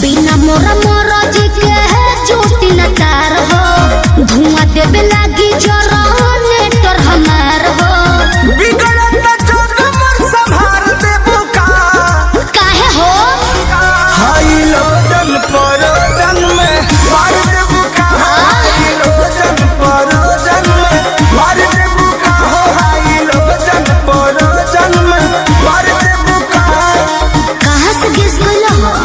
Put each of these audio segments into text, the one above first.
बिना मोरा मोरा जी के है चोटी न तार हो धुआं देवे लागी जनरेटर हमार हो बिगड़त न जोग मोर संभार देबू का काहे हो हाई लोजन परोजन में मार देबू का हाई लोजन परोजन में मार देबू का हो हाई लोजन परोजन में मार देबू का कहाँ से गिस गइल हो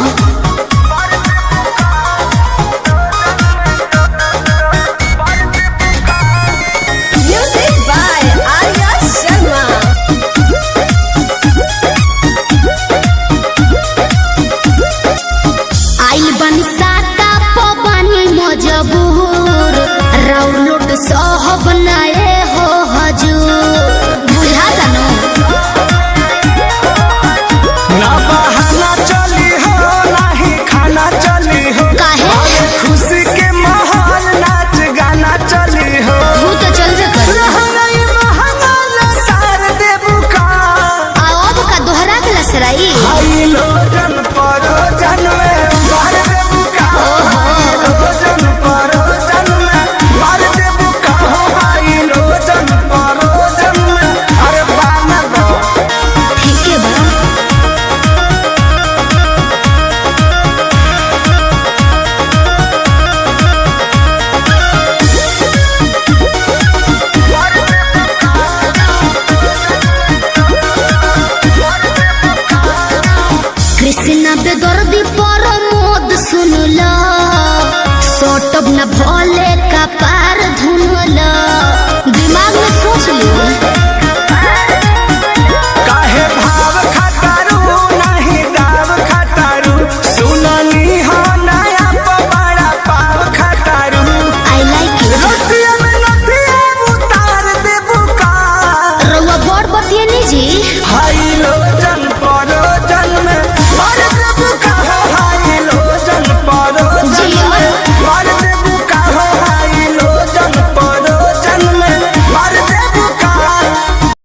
Music by Arya Sharma. आइल बनी साता पवानी मजबूर राउलोट सहब नाए हो हजूर बुझा जानो ना बहाना चली हो नाही खाना चली हो काहे खुशी के माहौल नाच गाना चली हो तू तो चलबे कर रहलई महंगा न सार देबू का अब का दोहरा के लसराई हाई लोजन परोजन में मार देबू का हाई लोजन परोजन में मार देबू का हाई लोजन परोजन में अरे बाना दो ठीक है बा कृष्णा बेदर्दी पर मोद सुनला सोटब न भोले का पार धुनला दिमाग में सोच लो